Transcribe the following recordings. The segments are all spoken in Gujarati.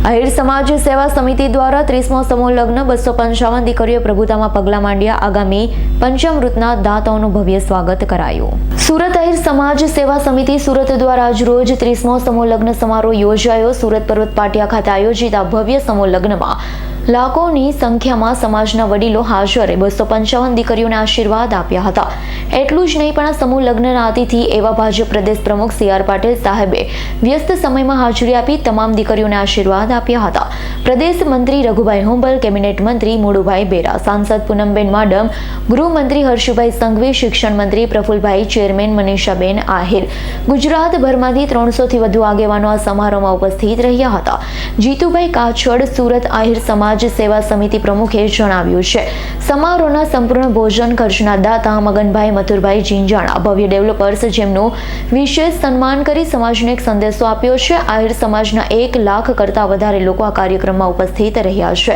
આહિર સમાજ સેવા સમિતિ દ્વારા 30મો સમૂહ લગ્ન 255 દીકરીઓ પ્રભુતામાં પગલાં માંડ્યા. આગામી પંચામૃતના દાતાઓનું ભવ્ય સ્વાગત કરાયું. સુરત આહિર સમાજ સેવા સમિતિ સુરત દ્વારા આજ રોજ 30મો સમૂહ લગ્ન સમારોહ યોજાયો. સુરત પર્વત પાટિયા ખાતે આયોજિત આ ભવ્ય સમૂહ લગ્નમાં લાખોની સંખ્યામાં સમાજના વડીલો હાજરે 255 દીકરીઓને આશીર્વાદ આપ્યા હતા. એટલું જ નહીં, પણ આ સમૂહ લગ્નના અતિથિ એવા ભાજપ પ્રદેશ પ્રમુખ CR પાટીલ સાહેબે વ્યસ્ત સમયમાં હાજરી આપી તમામ દીકરીઓને આશીર્વાદ આપ્યા હતા. પ્રદેશ મંત્રી રઘુભાઈ હુંબલ, કેબિનેટ મંત્રી મુળુભાઈ બેરા, સાંસદ પૂનમબેન માડમ, ગૃહમંત્રી હર્ષભાઈ સંઘવી, શિક્ષણ મંત્રી પ્રફુલભાઈ, ચેરમેન મનીષાબેન આહિર, ગુજરાતભરમાંથી 300થી વધુ આગેવાનો આ સમારોહમાં ઉપસ્થિત રહ્યા હતા. જીતુભાઈ કાછડ, સુરત આહિર સમાજ સેવા સમિતિ પ્રમુખે જણાવ્યું છે, સમારોહના સંપૂર્ણ ભોજન ખર્ચના દાતા મગનભાઈ મથુરભાઈ જીંજાણા, ભવ્ય ડેવલપર્સ, જેમનું વિશેષ સન્માન કરી સમાજને એક સંદેશો આપ્યો છે. આહિર સમાજના 1 લાખ કરતાં વધારે લોકો આ કાર્યક્રમમાં ઉપસ્થિત રહ્યા છે.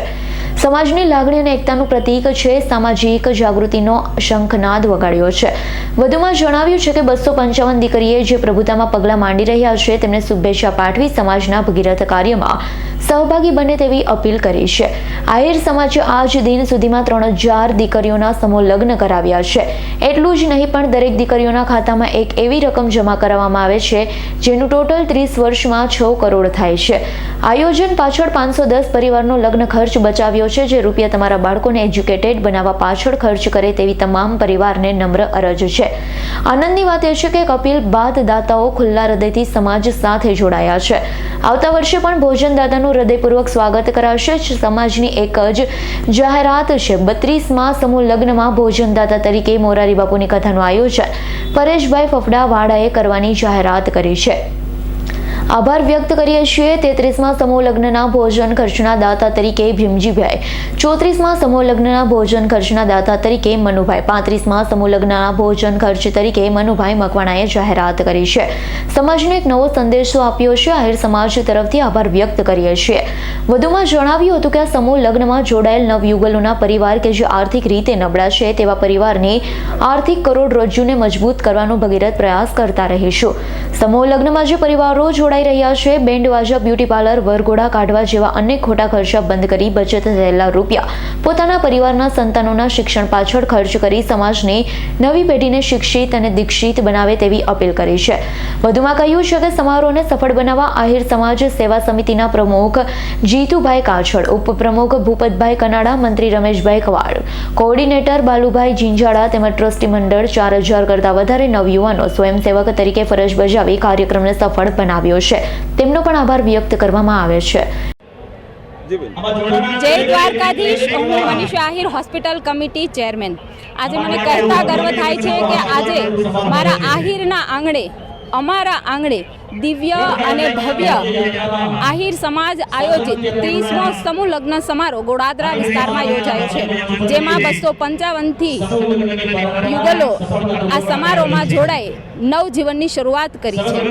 સમાજની લાગણી અને એકતાનું પ્રતીક છે. સામાજિક જાગૃતિનો શંખનાદ વગાડ્યો છે. વધુમાં જણાવ્યું છે કે 255 દીકરીએ જે પ્રભુતામાં પગલાં માંડી રહ્યા છે તેમને શુભેચ્છા પાઠવી સમાજના ભગીરથ કાર્યમાં સહભાગી બને તેવી અપીલ કરી છે. આહિર સમાજે આજ દિન સુધીમાં 3000 દીકરીઓના સમૂહ લગ્ન કરાવ્યા છે. એટલું જ નહીં, પણ દરેક દીકરીઓના ખાતામાં એક એવી રકમ જમા કરાવવામાં આવે છે જેનું ટોટલ 30 વર્ષમાં 6 કરોડ થાય છે. આયોજન પાછળ 510 પરિવારનો લગ્ન ખર્ચ બચાવ્યો છે. જે રૂપિયા તમારા બાળકોને એજ્યુકેટેડ બનાવવા પાછળ ખર્ચ કરે તેવી તમામ પરિવારને નમ્ર અરજ છે. આનંદની વાત એ છે કે કપિલ બાદ દાતાઓ ખુલ્લા હૃદયથી સમાજ સાથે જોડાયા છે. આવતા વર્ષે પણ ભોજનદાતાનું હૃદયપૂર્વક સ્વાગત કરાશે. સમાજની એક જ જાહેરાત છે. 32મા સમૂહ લગ્નમાં ભોજનદાતા તરીકે મોરારી બાપુની કથાનું આયોજન પરેશભાઈ ફફડા વાડાએ કરવાની જાહેરાત કરી છે. આભાર વ્યક્ત કરીએ છીએ. 33મા સમૂહ લગ્નના ભોજન ખર્ચના દાતા તરીકે ભીમજીભાઈ, 34મા સમૂહ લગ્નના ભોજન ખર્ચના દાતા તરીકે મનુભાઈ, 35મા સમૂહ લગ્નના ભોજન ખર્ચ તરીકે મનુભાઈ મકવાણાએ જાહેરાત કરી છે. સમાજને એક નવો સંદેશો આપ્યો છે. આહિર સમાજ તરફથી આભાર વ્યક્ત કરીએ છીએ. વધુમાં જણાવ્યું હતું કે આ સમૂહ લગ્નમાં જોડાયેલ નવયુગલોના પરિવાર કે જે આર્થિક રીતે નબળા છે તેવા પરિવારની આર્થિક કરોડરજ્જુને મજબૂત કરવાનો ભગીરથ પ્રયાસ કરતા રહીશું. સમૂહ લગ્નમાં જે પરિવારો જોડાઈ રહ્યા છે, બેન્ડ વાજા, બ્યુટી પાર્લર, વરઘોડા કાઢવા જેવા અનેક ખોટા ખર્ચા બંધ કરી બચત થયેલા રૂપિયા પોતાના પરિવારના સંતાનોના શિક્ષણ પાછળ ખર્ચ કરી સમાજની નવી પેઢીને શિક્ષિત અને દીક્ષિત બનાવે તેવી અપીલ કરી છે. વધુમાં કહ્યું છે કે સમારોહને સફળ બનાવવા આહિર સમાજ સેવા સમિતિના પ્રમુખ જીતુભાઈ કાછડ, ઉપપ્રમુખ ભૂપતભાઈ કનાડા, મંત્રી રમેશભાઈ કવાડ, કોઓર્ડિનેટર બાલુભાઈ જીંજાડા તેમજ ટ્રસ્ટી મંડળ 4000 કરતાં વધારે નવયુવાનો સ્વયંસેવક તરીકે ફરજ બજાવી કાર્યક્રમને સફળ બનાવ્યો છે. તેમનો પણ આભાર વ્યક્ત કરવામાં આવે છે. જય દ્વારકાધીશ. હું Manisha Ahir, hospital committee chairman. આજે મને કહેતા ગર્વ થાય છે કે આજે મારા આહિરના આંગણે, અમારા આંગણે દિવ્ય અને ભવ્ય આહિર સમાજ આયોજિત 30મો સમૂહ લગ્ન સમારોહ ગોડાદરા વિસ્તારમાં યોજાયો છે, જેમાં 255થી યુગલો આ સમારોહમાં જોડાઈ નવજીવનની શરૂઆત કરી છે.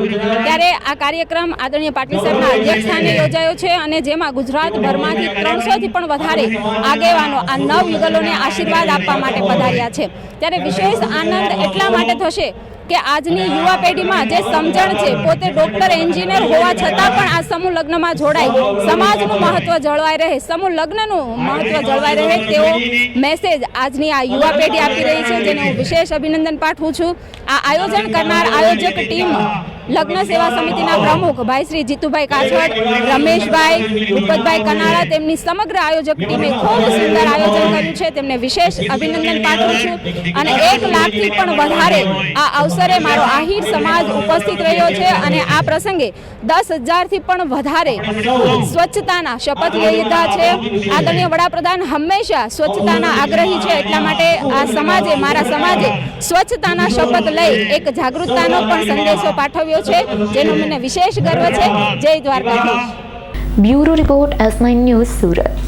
ત્યારે આ કાર્યક્રમ આદરણીય પાટીલ સાહેબના અધ્યક્ષસ્થાને યોજાયો છે અને જેમાં ગુજરાતભરમાંથી 300થી પણ વધારે આગેવાનો આ નવયુગલોને આશીર્વાદ આપવા માટે પધાર્યા છે. ત્યારે વિશેષ આનંદ એટલા માટે થશે કે આજની યુવા પેઢીમાં જે સમજણ છે, પોતે ડોક્ટર, એન્જિનિયર હોવા છતાં પણ આ સમૂહ લગ્નમાં જોડાઈ સમાજનું મહત્વ જળવાઈ રહે, સમૂહ લગ્નનું મહત્વ જળવાઈ રહે તેવો મેસેજ આજની આ યુવા પેઢી આપી રહી છે, જેને હું વિશેષ અભિનંદન પાઠવું છું. આ આયોજન કરનાર આયોજક ટીમ લગ્ન સેવા સમિતિના પ્રમુખ ભાઈ શ્રી જીતુભાઈ કાછડ, રમેશભાઈ, ભૂપતભાઈ કનાડા, તેમની સમગ્ર આયોજક ટીમે ખૂબ સુંદર આયોજન કર્યું છે. તેમને વિશેષ અભિનંદન પાઠવું છું. અને 1 લાખથી પણ વધારે આ અવસરે મારો આહિર સમાજ ઉપસ્થિત રહ્યો છે અને આ પ્રસંગે 10,000થી પણ વધારે સ્વચ્છતાના શપથ લીધા છે. આદરણીય વડાપ્રધાન હંમેશા સ્વચ્છતાના આગ્રહી છે, એટલા માટે આ સમાજે, મારા સમાજે સ્વચ્છતાના શપથ લઈ એક જાગૃતતાનો પણ સંદેશો પાઠવ્યો છે, જેનો મને વિશેષ ગર્વ છે. જય Dwarkadhish. Bureau report S9 news, Surat.